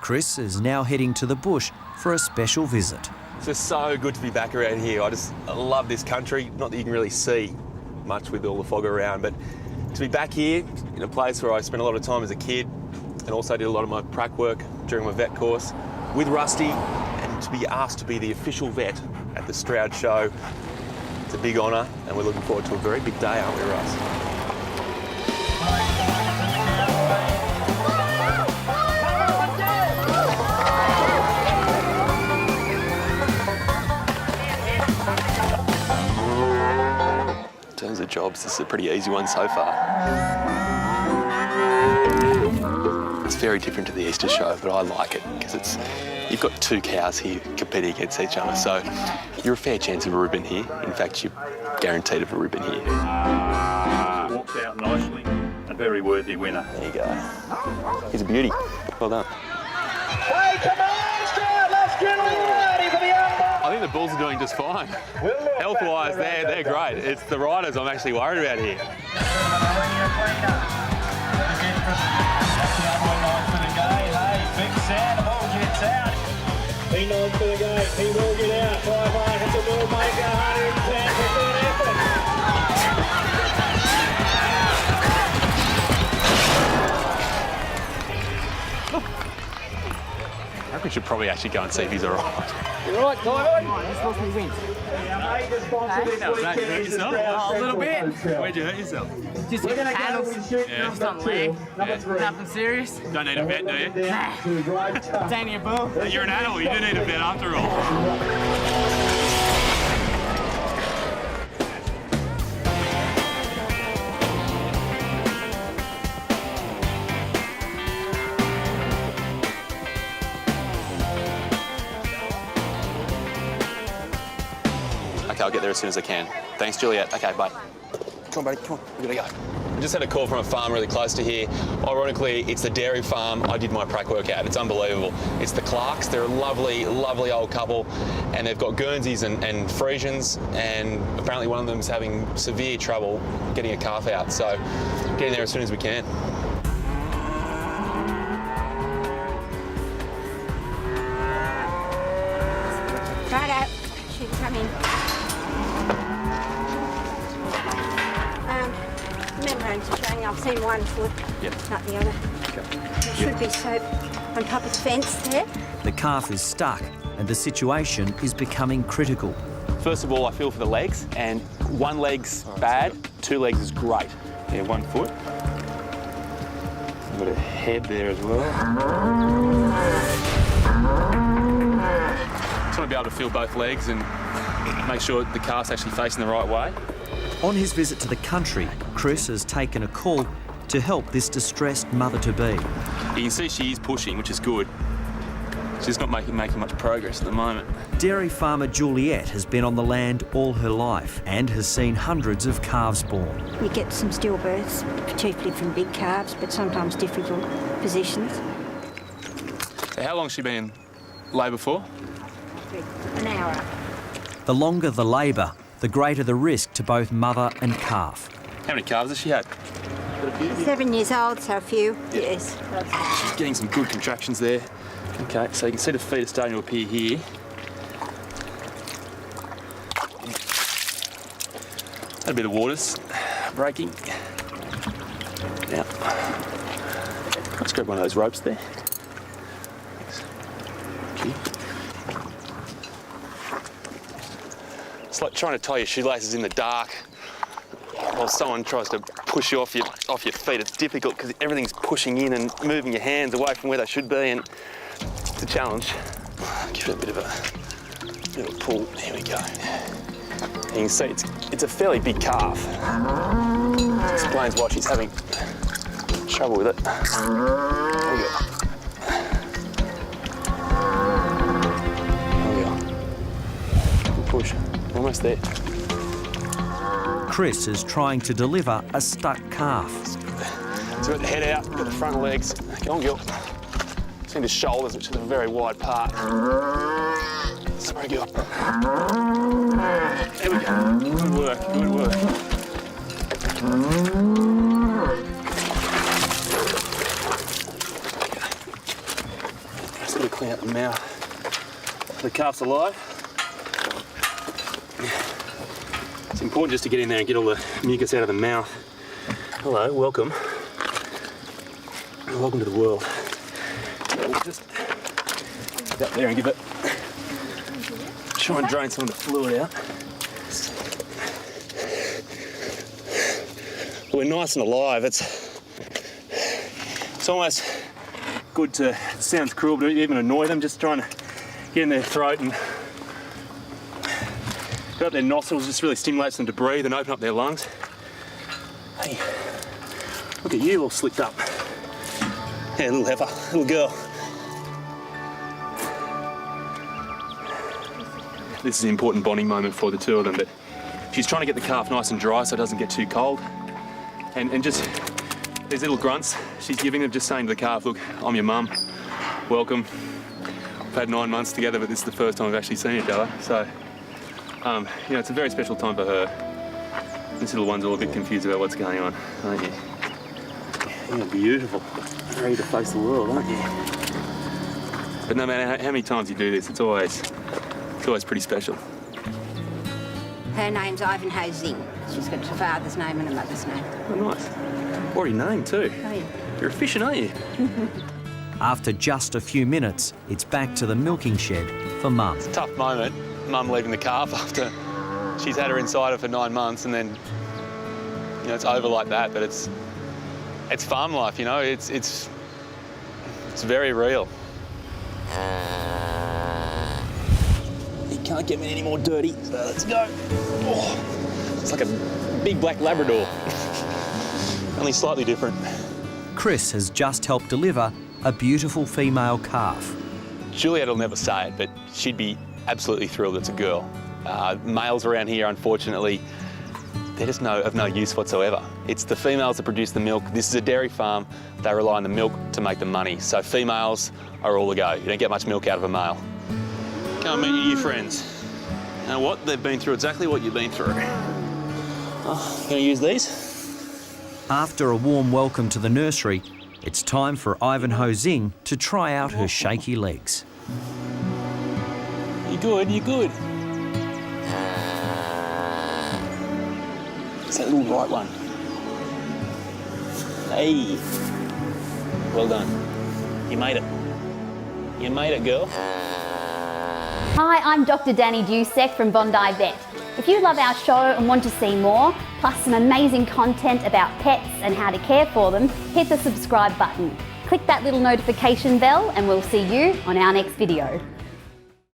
Chris is now heading to the bush for a special visit. It's just so good to be back around here. I love this country. Not that you can really see much with all the fog around, but to be back here in a place where I spent a lot of time as a kid and also did a lot of my prac work during my vet course with Rusty, and to be asked to be the official vet at the Stroud Show, it's a big honour, and we're looking forward to a very big day, aren't we, Russ? In terms of jobs, this is a pretty easy one so far. It's very different to the Easter show, but I like it because you've got two cows here competing against each other, so you're a fair chance of a ribbon here. In fact, you're guaranteed of a ribbon here. Walks out nicely, a very worthy winner. There you go. He's a beauty. Well done. Hey, come on, Stroud, let's get ready for the umpire. I think the bulls are doing just fine. Health-wise, they're great. It's the riders I'm actually worried about here. He knows for the gate, he will get out. 5-8, it's a ball maker, 110% effort. I think we should probably actually go and see if he's all right. You all right, Tyler? This was me win. Our major sponsor this weekend is the Stroud A little bit. Where'd you hurt yourself? Just We're going to paddles. go and shoot Just number on 2. leg. Number 3. Nothing serious. Don't need a vet, do you? Nah. It's only a bull. You're an animal, you do need a vet after all. Okay, I'll get there as soon as I can. Thanks, Juliet. Okay, bye. Come on, buddy, come on, we gotta go. I just had a call from a farm really close to here. Ironically, it's the dairy farm I did my prac work at. It's unbelievable. It's the Clarks. They're a lovely, lovely old couple, and they've got Guernseys and Friesians, and apparently one of them's having severe trouble getting a calf out, so getting there as soon as we can. Righto, should come in. Membranes are showing. I've seen one foot, not the other. There should be soap on top of the fence there. The calf is stuck and the situation is becoming critical. First of all, I feel for the legs, and one leg's bad, two legs is great. Yeah, 1 foot. Got a head there as well. Just want to be able to feel both legs and make sure the calf's actually facing the right way. On his visit to the country, Chris has taken a call to help this distressed mother-to-be. You can see she is pushing, which is good. She's not making much progress at the moment. Dairy farmer Juliet has been on the land all her life and has seen hundreds of calves born. You get some stillbirths, chiefly from big calves, but sometimes difficult positions. How long's she been in labour for? An hour. The longer the labour, the greater the risk to both mother and calf. How many calves has she had? 7 years old, so a few, yes. She's getting some good contractions there. Okay, so you can see the feet are starting to appear here. Had a bit of waters breaking. Now, let's grab one of those ropes there. Thank you. It's like trying to tie your shoelaces in the dark while someone tries to push you off your feet. It's difficult because everything's pushing in and moving your hands away from where they should be, and it's a challenge. Give it a bit of a pull. Here we go. And you can see it's a fairly big calf. Explains why she's having trouble with it. There we go. There we go. Push. Almost there. Chris is trying to deliver a stuck calf. So got the head out, got the front legs. Go on, girl. See the shoulders, which is a very wide part. Sorry, girl. There we go. Good work, good work. clean out the mouth. The calf's alive. It's important just to get in there and get all the mucus out of the mouth. Hello, welcome. Welcome to the world. We'll just get up there and give it. Try and drain some of the fluid out. We're nice and alive. It's almost good to, it sounds cruel, but even annoy them, just trying to get in their throat and go up their nostrils, just really stimulates them to breathe and open up their lungs. Hey, look at you all slicked up. Yeah, little heifer, little girl. This is an important bonding moment for the two of them, but she's trying to get the calf nice and dry so it doesn't get too cold. And just these little grunts she's giving them, just saying to the calf, look, I'm your mum, welcome. We've had 9 months together, but this is the first time we've actually seen each other. So, you know, it's a very special time for her. This little one's all a bit confused about what's going on, aren't you? You're beautiful. Ready to face the world, aren't you? But no matter how many times you do this, it's always pretty special. Her name's Ivanhoe Zing. She's got a father's name and a mother's name. Oh, nice. Already named too. Oh, yeah. You're efficient, aren't you? After just a few minutes, it's back to the milking shed for Mum. It's a tough moment, Mum leaving the calf after she's had her inside her for 9 months, and then, you know, it's over like that. But it's farm life, you know. It's very real. You can't get me any more dirty, so let's go. Oh, it's like a big black Labrador, only slightly different. Chris has just helped deliver a beautiful female calf. Juliet will never say it, but she'd be absolutely thrilled it's a girl. Males around here, unfortunately, they're just of no use whatsoever. It's the females that produce the milk. This is a dairy farm. They rely on the milk to make the money. So females are all the go. You don't get much milk out of a male. Come meet your new friends. Now what? They've been through exactly what you've been through. Oh, gonna use these? After a warm welcome to the nursery, it's time for Ivanhoe Zing to try out her shaky legs. You good? You good? It's that little right one. Hey. Well done. You made it. You made it, girl. Hi, I'm Dr. Danny Dusek from Bondi Vet. If you love our show and want to see more, plus some amazing content about pets and how to care for them, hit the subscribe button. Click that little notification bell and we'll see you on our next video.